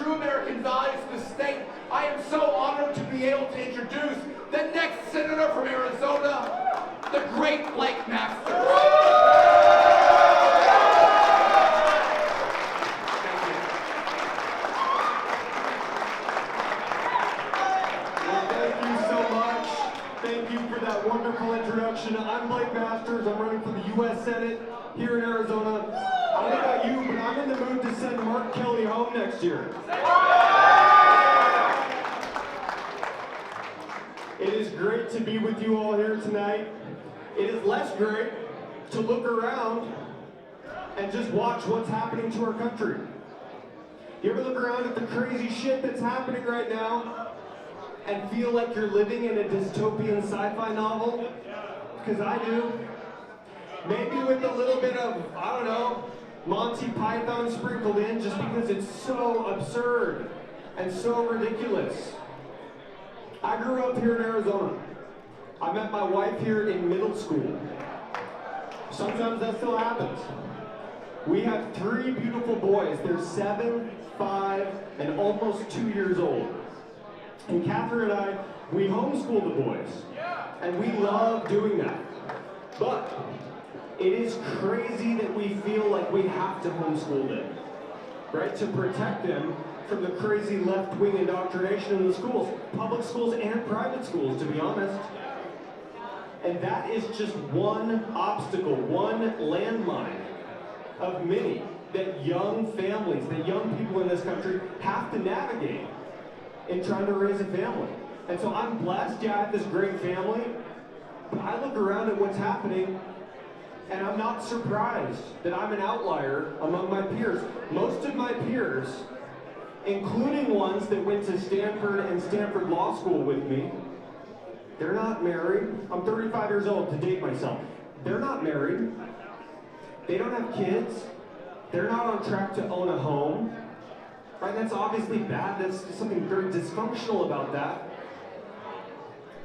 true American values in the state, I am so honored to be able to introduce the next senator from Arizona, the great Blake Masters. That wonderful introduction. I'm Blake Masters. I'm running for the U.S. Senate here in Arizona. I don't know about you, but I'm in the mood to send Mark Kelly home next year. It is great to be with you all here tonight. It is less great to look around and just watch what's happening to our country. You ever look around at the crazy shit that's happening right now and feel like you're living in a dystopian sci-fi novel? Because I do. Maybe with a little bit of, I don't know, Monty Python sprinkled in, just because it's so absurd and so ridiculous. I grew up here in Arizona. I met my wife here in middle school. Sometimes that still happens. We have 3 beautiful boys. They're 7, 5, and almost 2 years old. And Catherine and I, we homeschool the boys, and we love doing that. But it is crazy that we feel like we have to homeschool them, right? To protect them from the crazy left-wing indoctrination in the schools, public schools and private schools, to be honest. And that is just one obstacle, one landmine of many that young families, that young people in this country have to navigate in trying to raise a family. And so I'm blessed, yeah, I have this great family, but I look around at what's happening and I'm not surprised that I'm an outlier among my peers. Most of my peers, including ones that went to Stanford and Stanford Law School with me, they're not married. I'm 35 years old, to date myself. They're not married. They don't have kids. They're not on track to own a home. Right, that's obviously bad. That's something very dysfunctional about that.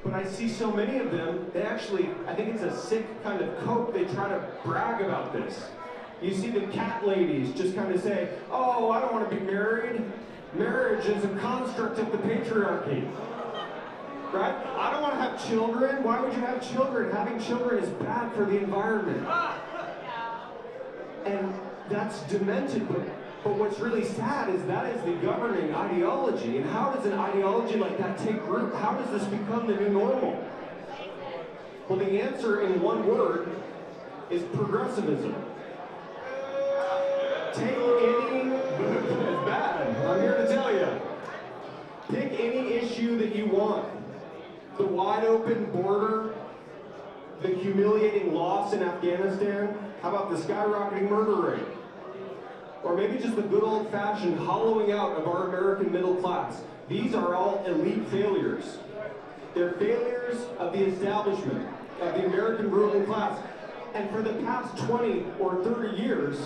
But I see so many of them, they actually, I think it's a sick kind of cope, they try to brag about this. You see the cat ladies just kind of say, oh, I don't want to be married. Marriage is a construct of the patriarchy. Right? I don't want to have children. Why would you have children? Having children is bad for the environment. And that's demented, but what's really sad is that is the governing ideology. And how does an ideology like that take root? How does this become the new normal? Well, the answer in one word is progressivism. Take any, it's bad, I'm here to tell you. Pick any issue that you want. The wide open border, the humiliating loss in Afghanistan, how about the skyrocketing murder rate? Or maybe just the good old-fashioned hollowing out of our American middle class. These are all elite failures. They're failures of the establishment, of the American ruling class. And for the past 20 or 30 years,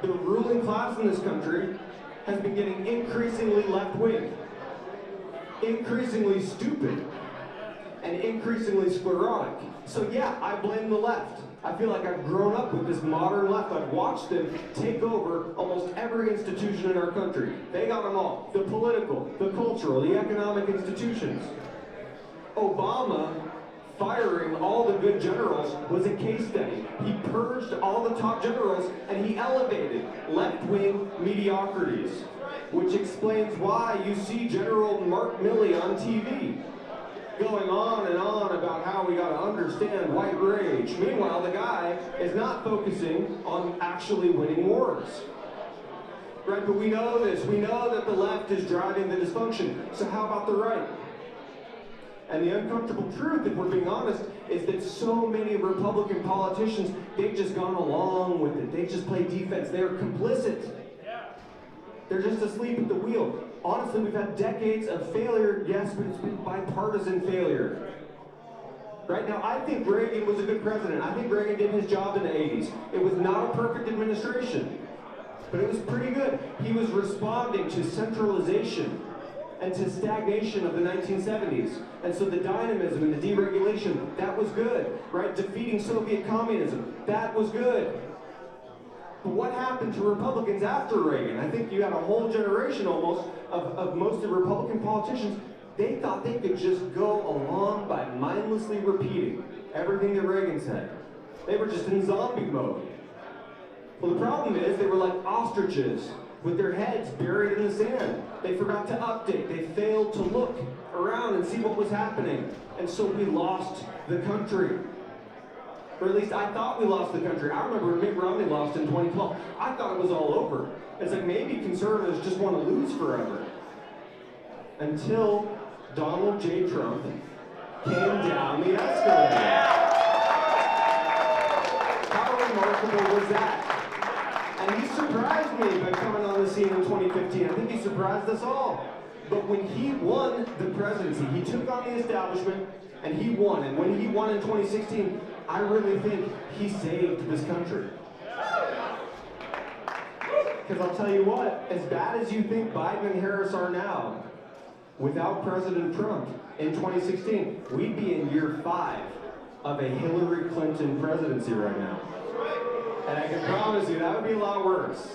the ruling class in this country has been getting increasingly left-wing, increasingly stupid, and increasingly sclerotic. So yeah, I blame the left. I feel like I've grown up with this modern left. I've watched them take over almost every institution in our country. They got them all. The political, the cultural, the economic institutions. Obama firing all the good generals was a case study. He purged all the top generals and he elevated left-wing mediocrities, which explains why you see General Mark Milley on TV going on and on about how we got to understand white rage. Meanwhile, the guy is not focusing on actually winning wars. Right, but we know this. We know that the left is driving the dysfunction. So how about the right? And the uncomfortable truth, if we're being honest, is that so many Republican politicians, they've just gone along with it. They just play defense. They're complicit. They're just asleep at the wheel. Honestly, we've had decades of failure, yes, but it's been bipartisan failure. Right now, I think Reagan was a good president. I think Reagan did his job in the 80s. It was not a perfect administration, but it was pretty good. He was responding to centralization and to stagnation of the 1970s. And so the dynamism and the deregulation, that was good, right? Defeating Soviet communism, that was good. But what happened to Republicans after Reagan? I think you had a whole generation almost of mostly Republican politicians. They thought they could just go along by mindlessly repeating everything that Reagan said. They were just in zombie mode. Well, the problem is they were like ostriches with their heads buried in the sand. They forgot to update. They failed to look around and see what was happening. And so we lost the country. Or at least I thought we lost the country. I remember when Mitt Romney lost in 2012. I thought it was all over. It's like maybe conservatives just want to lose forever. Until Donald J. Trump came down the escalator. How remarkable was that? And he surprised me by coming on the scene in 2015. I think he surprised us all. But when he won the presidency, he took on the establishment and he won. And when he won in 2016, I really think he saved this country. Because I'll tell you what, as bad as you think Biden and Harris are now, without President Trump in 2016, we'd be in year 5 of a Hillary Clinton presidency right now. And I can promise you that would be a lot worse.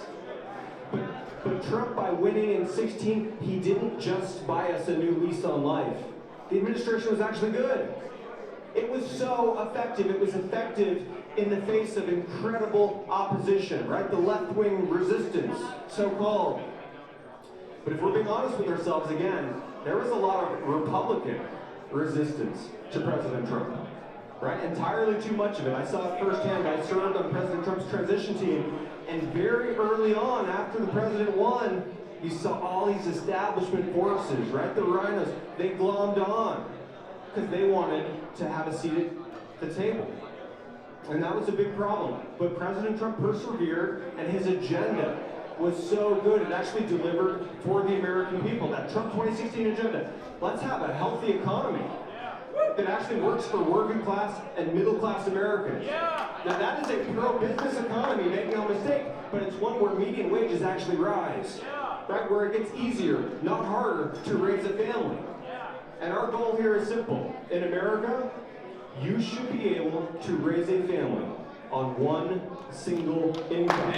But Trump, by winning in 16, he didn't just buy us a new lease on life. The administration was actually good. It was so effective. It was effective in the face of incredible opposition, right? The left-wing resistance, so-called. But if we're being honest with ourselves again, there was a lot of Republican resistance to President Trump, right? Entirely too much of it. I saw it firsthand. I served on President Trump's transition team, and very early on, after the president won, you saw all these establishment forces, right? The rhinos, they glommed on because they wanted to have a seat at the table. And that was a big problem. But President Trump persevered, and his agenda was so good. It actually delivered for the American people. That Trump 2016 agenda. Let's have a healthy economy that actually works for working class and middle class Americans. Now that is a pro-business economy, make no mistake, but it's one where median wages actually rise. Right? Where it gets easier, not harder, to raise a family. And our goal here is simple. In America, you should be able to raise a family on one single income.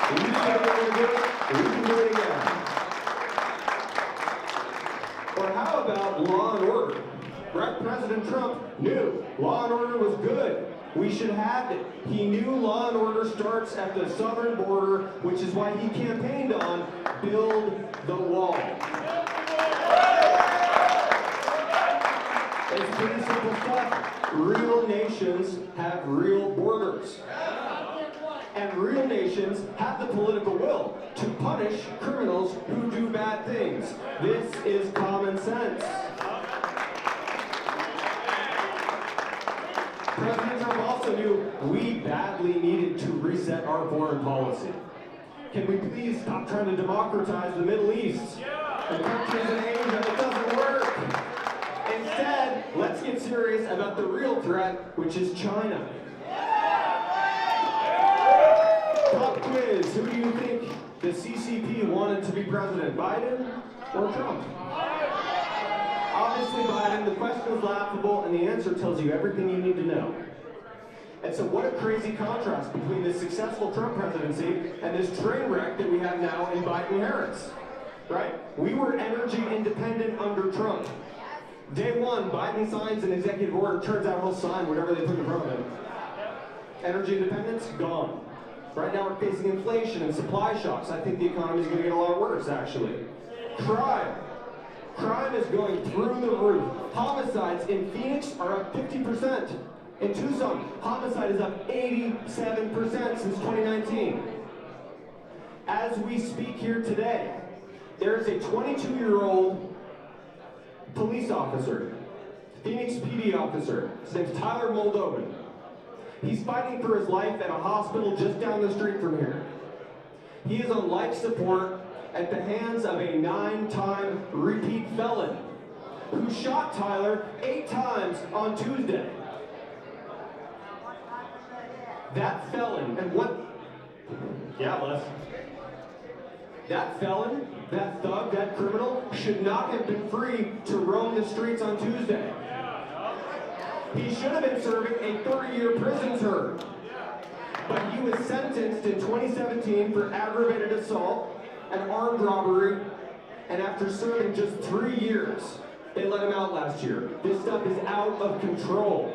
We can do it again. Or how about law and order? Right? President Trump knew law and order was good. We should have it. He knew law and order starts at the southern border, which is why he campaigned on build the wall. It's pretty simple stuff. Real nations have real borders. And real nations have the political will to punish criminals who do bad things. This is common sense. President Trump also knew we badly needed to reset our foreign policy. Can we please stop trying to democratize the Middle East and countries in Asia? It doesn't work. Instead, let's get serious about the real threat, which is China. Pop quiz, who do you think the CCP wanted to be president, Biden or Trump? Obviously Biden. The question is laughable, and the answer tells you everything you need to know. And so what a crazy contrast between this successful Trump presidency and this train wreck that we have now in Biden-Harris, right? We were energy independent under Trump. Day one, Biden signs an executive order. Turns out he'll sign whatever they put in front of him. Energy independence, gone. Right now we're facing inflation and supply shocks. I think the economy is going to get a lot worse, actually. Crime is going through the roof. Homicides in Phoenix are up 50%. In Tucson, homicide is up 87% since 2019. As we speak here today, there is a 22-year-old police officer, Phoenix PD officer. His name's Tyler Moldovan. He's fighting for his life at a hospital just down the street from here. He is on life support at the hands of a 9-time repeat felon who shot Tyler 8 times on Tuesday. That felon, and what? Yeah, Les. That felon, that thug, that criminal should not have been free to roam the streets on Tuesday. He should have been serving a 30-year prison term. But he was sentenced in 2017 for aggravated assault and armed robbery, and after serving just 3 years, they let him out last year. This stuff is out of control.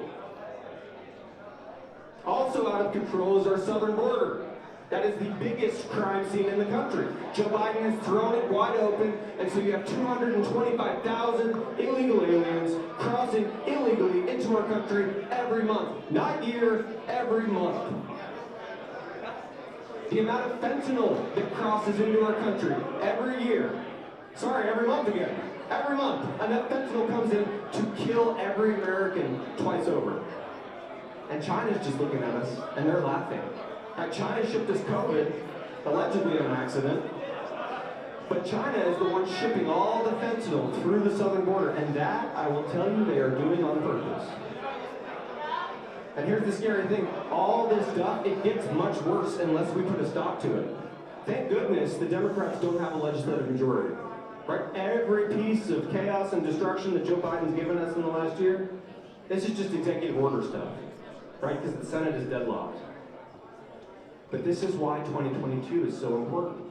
Also out of control is our southern border. That is the biggest crime scene in the country. Joe Biden has thrown it wide open, and so you have 225,000 illegal aliens crossing illegally into our country every month. Not year, every month. The amount of fentanyl that crosses into our country every year. Sorry, every month again. Every month, enough fentanyl comes in to kill every American twice over. And China's just looking at us, and they're laughing. China shipped us COVID, allegedly on accident, but China is the one shipping all the fentanyl through the southern border, and that, I will tell you, they are doing on purpose. And here's the scary thing, all this stuff, it gets much worse unless we put a stop to it. Thank goodness the Democrats don't have a legislative majority. Right? Every piece of chaos and destruction that Joe Biden's given us in the last year, this is just executive order stuff. Right? Because the Senate is deadlocked. But this is why 2022 is so important.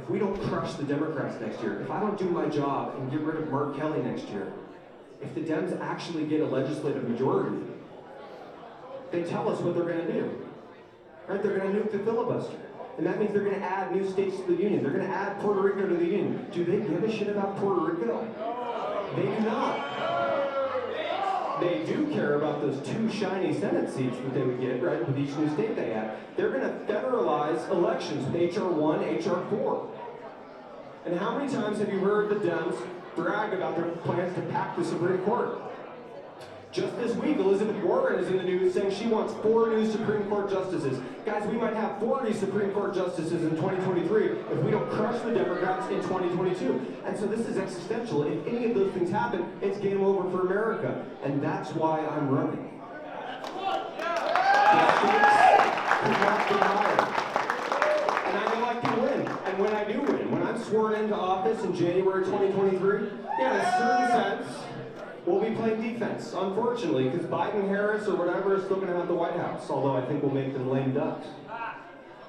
If we don't crush the Democrats next year, if I don't do my job and get rid of Mark Kelly next year, if the Dems actually get a legislative majority, they tell us what they're going to do. Right? They're going to nuke the filibuster. And that means they're going to add new states to the Union. They're going to add Puerto Rico to the Union. Do they give a shit about Puerto Rico? They do not. They do care about those 2 shiny Senate seats that they would get, right, with each new state they add. They're going to federalize elections with H.R. 1, H.R. 4. And how many times have you heard the Dems brag about their plans to pack the Supreme Court? Just this week, Elizabeth Warren is in the news saying she wants 4 new Supreme Court justices. Guys, we might have 40 Supreme Court justices in 2023 if we don't crush the Democrats in 2022. And so this is existential. If any of those things happen, it's game over for America. And that's why I'm running. The stakes cannot be higher. And I know I can win. And when I do win, when I'm sworn into office in January 2023, yeah, in a certain sense, we'll be playing defense, unfortunately, because Biden, Harris, or whatever is still going to have the White House, although I think we'll make them lame ducks.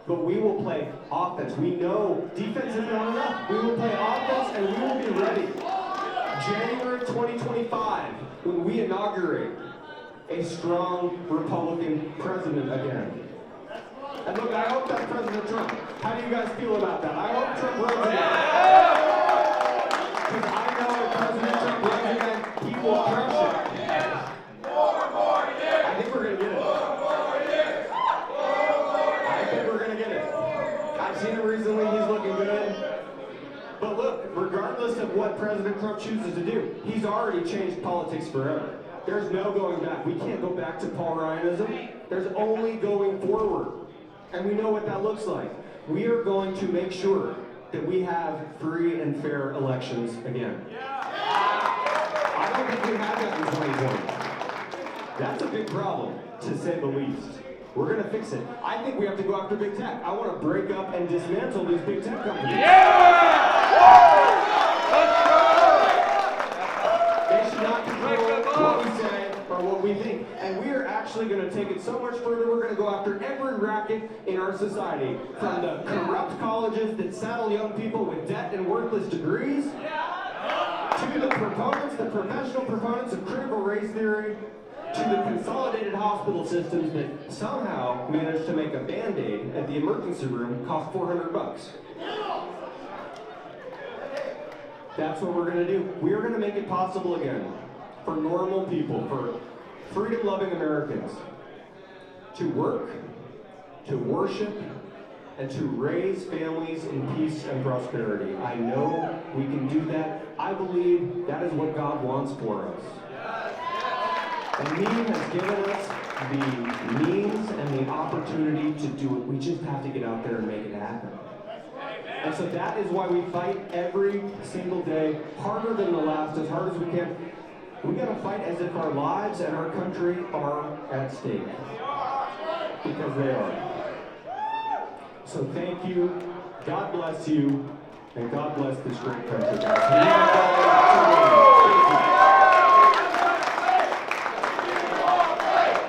But we will play offense. We know defense is not enough. We will play offense, and we will be ready. January 2025, when we inaugurate a strong Republican president again. And look, I hope that's President Trump. How do you guys feel about that? I hope Trump runs again. Because I know if President Trump runs again, he will crush it. I think we're going to get it. I think we're going to get it. I've seen him recently. He's looking good. But look, regardless of what President Trump chooses to do, he's already changed politics forever. There's no going back. We can't go back to Paul Ryanism. There's only going forward. And we know what that looks like. We are going to make sure that we have free and fair elections again. I don't think we have that in 2020. That's a big problem, to say the least. We're going to fix it. I think we have to go after big tech. I want to break up and dismantle these big tech companies. They should not control what we say or what we think. And we are actually going to take it so much further. We're going to go after every racket in our society. From the corrupt colleges that saddle young people with debt and worthless degrees, to the proponents, the professional proponents of critical race theory, to the consolidated hospital systems that somehow managed to make a Band-Aid at the emergency room cost $400. That's what we're going to do. We're going to make it possible again for normal people, for freedom-loving Americans to work, to worship, and to raise families in peace and prosperity. I know we can do that. I believe that is what God wants for us. And He has given us the means and the opportunity to do it. We just have to get out there and make it happen. And so that is why we fight every single day, harder than the last, as hard as we can. We got to fight as if our lives and our country are at stake. Because they are. So thank you, God bless you, and God bless this great country.